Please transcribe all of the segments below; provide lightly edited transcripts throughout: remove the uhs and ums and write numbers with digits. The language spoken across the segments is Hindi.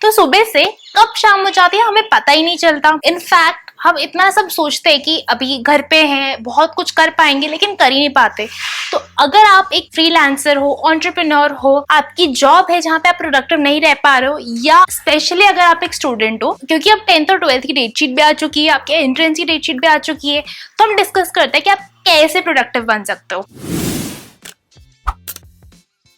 तो सुबह से कब शाम हो जाती है हमें पता ही नहीं चलता। इनफैक्ट हम इतना सब सोचते हैं कि अभी घर पे हैं, बहुत कुछ कर पाएंगे, लेकिन कर ही नहीं पाते। तो अगर आप एक फ्रीलांसर हो, एंटरप्रेन्योर हो, आपकी जॉब है जहाँ पे आप प्रोडक्टिव नहीं रह पा रहे हो, या स्पेशली अगर आप एक स्टूडेंट हो, क्योंकि अब 10th और 12th की डेट शीट भी आ चुकी है, आपके एंट्रेंस की डेट शीट भी आ चुकी है, तो हम डिस्कस करते हैं कि आप कैसे प्रोडक्टिव बन सकते हो।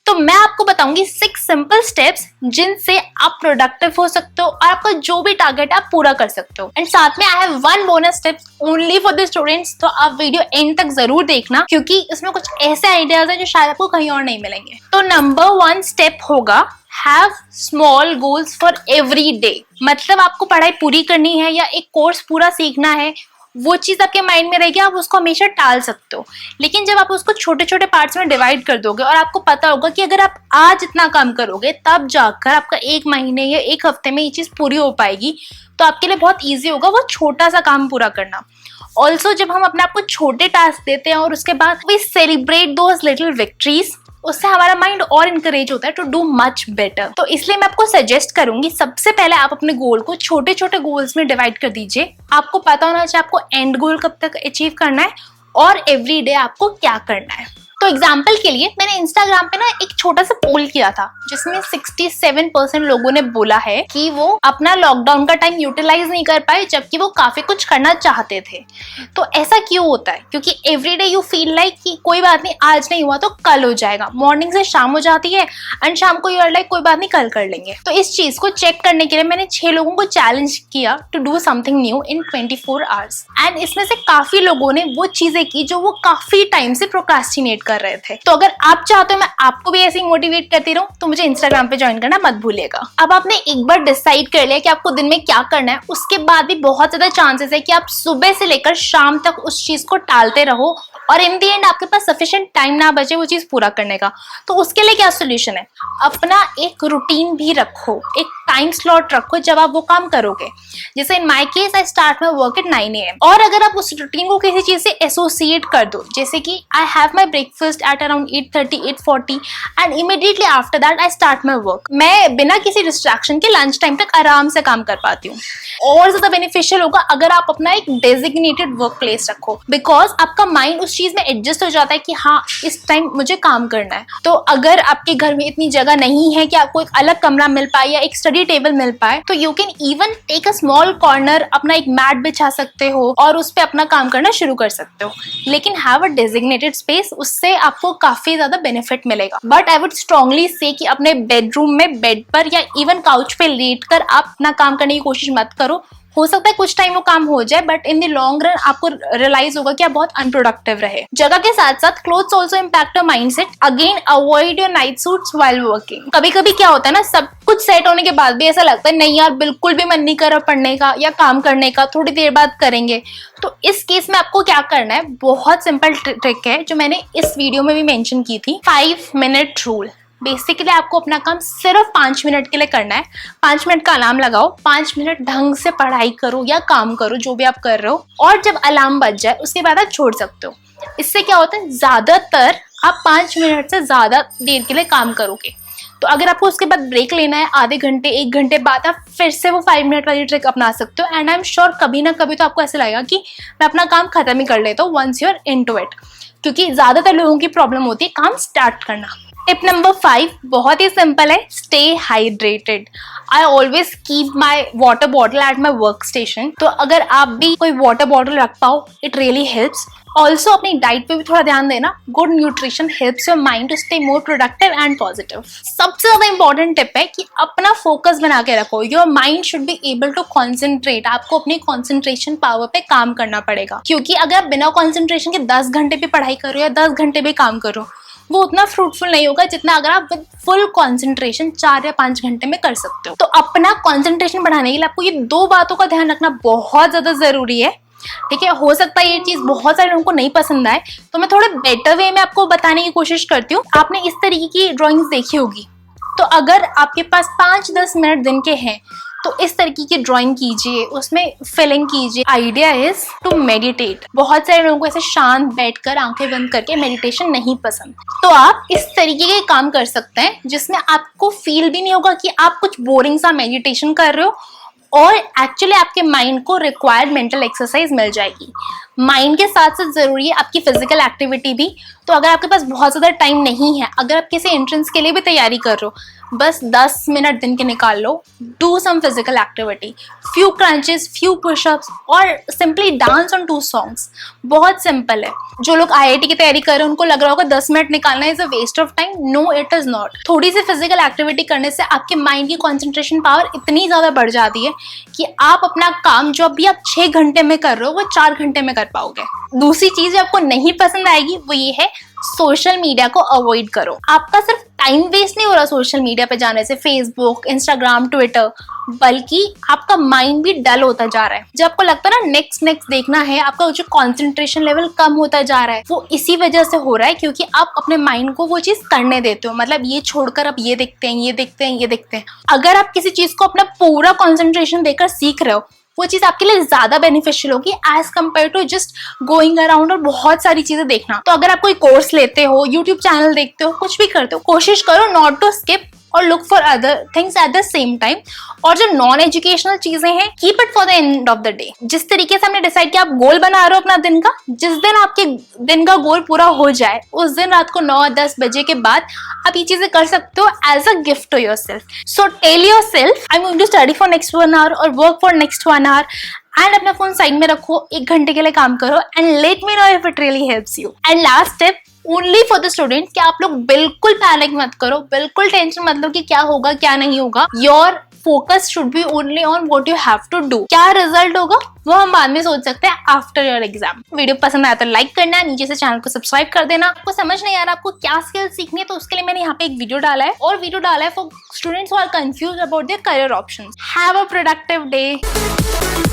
तो मैं आपको बताऊंगी 6 सिंपल स्टेप्स जिनसे आप प्रोडक्टिव हो सकते हो और आपका जो भी टारगेट है आप पूरा कर सकते हो। एंड साथ में I have 1 bonus tips only for the students, तो आप वीडियो एंड तक जरूर देखना, क्योंकि इसमें कुछ ऐसे आइडियाज है जो शायद आपको कहीं और नहीं मिलेंगे। तो नंबर 1 स्टेप होगा have small goals for every day. मतलब आपको पढ़ाई पूरी करनी है या एक कोर्स पूरा सीखना है, वो चीज आपके माइंड में रहेगी, आप उसको हमेशा टाल सकते हो। लेकिन जब आप उसको छोटे छोटे पार्ट्स में डिवाइड कर दोगे और आपको पता होगा कि अगर आप आज इतना काम करोगे तब जाकर आपका 1 महीने या 1 हफ्ते में ये चीज पूरी हो पाएगी, तो आपके लिए बहुत ईजी होगा वो छोटा सा काम पूरा करना। ऑल्सो जब हम अपने आप को छोटे टास्क देते हैं और उसके बाद we celebrate those little victories, उससे हमारा माइंड और इनकरेज होता है टू डू मच बेटर। तो इसलिए मैं आपको सजेस्ट करूंगी, सबसे पहले आप अपने गोल को छोटे छोटे गोल्स में डिवाइड कर दीजिए। आपको पता होना चाहिए आपको एंड गोल कब तक अचीव करना है और एवरी डे आपको क्या करना है। तो एग्जाम्पल के लिए मैंने इंस्टाग्राम पे ना एक छोटा सा पोल किया था जिसमें 67% लोगों ने बोला है कि वो अपना लॉकडाउन का टाइम यूटिलाइज नहीं कर पाए, जबकि वो काफी कुछ करना चाहते थे। तो ऐसा क्यों होता है? क्योंकि एवरीडे यू फील लाइक कि कोई बात नहीं, आज नहीं हुआ तो कल हो जाएगा। मॉर्निंग से शाम हो जाती है एंड शाम को यूर लाइक कोई बात नहीं, कल कर लेंगे। तो इस चीज को चेक करने के लिए मैंने 6 लोगों को चैलेंज किया to do something new in 24 hours. And इसमें से काफी लोगों ने वो चीजें की जो वो काफी टाइम से प्रोक्रास्टिनेट कर रहे थे। तो अगर आप चाहते हो मैं आपको भी ऐसे ही मोटिवेट करती रहूं, तो मुझे इंस्टाग्राम पे ज्वाइन करना मत भूलिएगा। अब आपने एक बार डिसाइड कर लिया कि आपको दिन में क्या करना है, उसके बाद भी बहुत ज्यादा चांसेस है कि आप सुबह से लेकर शाम तक उस चीज को टालते रहो और इन दी एंड आपके पास सफिशिएंट टाइम ना बचे वो चीज पूरा करने का। तो उसके लिए क्या सोल्यूशन है? अपना एक रूटीन भी रखो, एक टाइम स्लॉट रखो जब आप वो काम करोगे। जैसे in my case I start my work at 9 AM, और अगर आप उस रूटीन को किसी चीज से एसोसिएट कर दो, जैसे कि I have my breakfast at around 8:30 8:40 and immediately after that I start my work. मैं बिना किसी डिस्ट्रैक्शन के लंच टाइम तक आराम से काम कर पाती हूँ। और ज्यादा बेनिफिशियल होगा अगर आप अपना एक डेजिग्नेटेड वर्क प्लेस रखो, बिकॉज आपका माइंड उस चीज में एडजस्ट हो जाता है कि हाँ इस टाइम मुझे काम करना है। तो अगर आपके घर में इतनी जगह नहीं है कि आपको एक अलग कमरा मिल पाए या एक स्टडी टेबल मिल पाए, तो you can even take a small corner, अपना एक मैट बिछा सकते हो और उस पे अपना काम करना शुरू कर सकते हो। लेकिन हैव अ डेजिग्नेटेड स्पेस, उससे आपको काफी ज्यादा बेनिफिट मिलेगा। बट आई वुड स्ट्रांगली से कि अपने बेडरूम में बेड पर या इवन काउच पे लेट कर आप अपना काम करने की कोशिश मत करो। हो सकता है कुछ टाइम वो काम हो जाए, but in the long run आपको रियलाइज होगा कि आप बहुत अनप्रोडक्टिव रहे। जगह के साथ साथ clothes also impact your mindset. Again avoid your night suits while working. कभी कभी क्या होता है ना, सब कुछ सेट होने के बाद भी ऐसा लगता है नहीं यार बिल्कुल भी मन नहीं कर रहा पढ़ने का या काम करने का, थोड़ी देर बाद करेंगे। तो इस केस में आपको क्या करना है, बहुत सिंपल ट्रिक है जो मैंने इस वीडियो में भी मेंशन की थी, 5 मिनट रूल। बेसिकली आपको अपना काम सिर्फ 5 मिनट के लिए करना है। 5 मिनट का अलार्म लगाओ, 5 मिनट ढंग से पढ़ाई करो या काम करो जो भी आप कर रहे हो, और जब अलार्म बज जाए उसके बाद आप छोड़ सकते हो। इससे क्या होता है, ज्यादातर आप 5 मिनट से ज्यादा देर के लिए काम करोगे। तो अगर आपको उसके बाद ब्रेक लेना है आधे घंटे 1 घंटे बाद, आप फिर से वो 5 मिनट वाली ट्रिक अपना सकते हो। एंड आई एम श्योर कभी ना कभी तो आपको ऐसा लगेगा कि मैं अपना काम खत्म ही कर लेता हूँ once you are into it, क्योंकि ज्यादातर लोगों की प्रॉब्लम होती है काम स्टार्ट करना। टिप नंबर 5 बहुत ही सिंपल है, stay hydrated. I always keep my water bottle at my work station. तो अगर आप भी कोई वाटर बॉटल रख पाओ, इट रियली हेल्प्स। ऑल्सो अपनी डाइट पे भी थोड़ा ध्यान देना। Good nutrition helps your mind to stay more productive and positive. सबसे ज्यादा इंपॉर्टेंट टिप है कि अपना फोकस बना के रखो। Your mind should be able to concentrate. आपको अपनी कॉन्सेंट्रेशन पावर पे काम करना पड़ेगा, क्योंकि अगर आप बिना कॉन्सेंट्रेशन के 10 घंटे भी पढ़ाई करो या 10 घंटे भी काम करो, वो उतना फ्रूटफुल नहीं होगा जितना अगर आप विद फुल कंसंट्रेशन 4 या 5 घंटे में कर सकते हो। तो अपना कंसंट्रेशन बढ़ाने के लिए आपको ये 2 बातों का ध्यान रखना बहुत ज्यादा जरूरी है। ठीक है, हो सकता है ये चीज बहुत सारे लोगों को नहीं पसंद आए, तो मैं थोड़े बेटर वे में आपको बताने की कोशिश करती हूँ। आपने इस तरीके की ड्राइंग्स देखी होगी, तो अगर आपके पास 5-10 मिनट दिन के हैं तो इस तरीके की ड्राइंग कीजिए, उसमें फिलिंग कीजिए। Idea is to meditate. बहुत सारे लोगों को ऐसे शांत बैठकर आंखें बंद करके मेडिटेशन नहीं पसंद, तो आप इस तरीके के काम कर सकते हैं जिसमें आपको फील भी नहीं होगा कि आप कुछ बोरिंग सा मेडिटेशन कर रहे हो, और एक्चुअली आपके माइंड को रिक्वायर्ड मेंटल एक्सरसाइज मिल जाएगी। माइंड के साथ साथ जरूरी है आपकी फिजिकल एक्टिविटी भी। तो अगर आपके पास बहुत ज़्यादा टाइम नहीं है, अगर आप किसी एंट्रेंस के लिए भी तैयारी कर रहे हो, बस 10 मिनट दिन के निकाल लो, do some physical activity, few crunches, few pushups, और सिंपली डांस ऑन 2 सॉन्ग्स। बहुत सिंपल है। जो लोग IIT की तैयारी कर रहे हैं उनको लग रहा होगा 10 मिनट निकालना is a waste of time. No, it is not. थोड़ी सी फिजिकल एक्टिविटी करने से आपके माइंड की कॉन्सेंट्रेशन पावर इतनी ज़्यादा बढ़ जाती है कि आप अपना काम जो अभी आप 6 घंटे में कर रहे हो वो 4 घंटे में कर पाओगे। दूसरी चीज आपको नहीं पसंद आएगी वो ये है, सोशल मीडिया को अवॉइड करो। आपका सिर्फ टाइम वेस्ट नहीं हो रहा सोशल मीडिया पे जाने से, फेसबुक, इंस्टाग्राम, ट्विटर, बल्कि आपका माइंड भी डल होता जा रहा है। जब आपको लगता है ना नेक्स्ट देखना है, आपका जो कंसंट्रेशन लेवल कम होता जा रहा है, वो इसी वजह से हो रहा है क्योंकि आप अपने माइंड को वो चीज करने देते हो। मतलब ये छोड़कर अब ये देखते हैं, ये देखते हैं, ये देखते हैं। अगर आप किसी चीज को अपना पूरा कंसंट्रेशन देकर सीख रहे हो, वो चीज आपके लिए ज्यादा बेनिफिशियल होगी as compared to just going around और बहुत सारी चीजें देखना। तो अगर आप कोई कोर्स लेते हो, यूट्यूब चैनल देखते हो, कुछ भी करते हो, कोशिश करो नॉट टू स्किप और look for other things at the same time. और जो नॉन एजुकेशनल चीजें हैं, keep it for the end of the day. जिस तरीके से हमने डिसाइड किया आप गोल बना रहे हो अपना दिन का, जिस दिन आपके दिन का गोल पूरा हो जाए उस दिन रात को 9-10 बजे के बाद आप ये चीजें कर सकते हो as a gift to yourself. So tell yourself I am going to study for next 1 hour और work for next 1 hour, and अपना फोन साइड में रखो, 1 घंटे के लिए काम करो, and let me know if it really helps you. And last step only for the student कि आप लोग बिल्कुल पैनिक मत करो, बिल्कुल टेंशन मत लो कि क्या होगा क्या नहीं होगा। Your focus should be only on what you have to do. क्या रिजल्ट होगा वो हम बाद में सोच सकते हैं आफ्टर योर एग्जाम। वीडियो पसंद आया तो लाइक करना, नीचे से चैनल को सब्सक्राइब कर देना। आपको समझ नहीं आ रहा आपको क्या स्किल सीखनी है तो उसके लिए मैंने यहाँ पे एक वीडियो डाला है, और वीडियो डाला है for students who are confused about their career options. Have a productive day.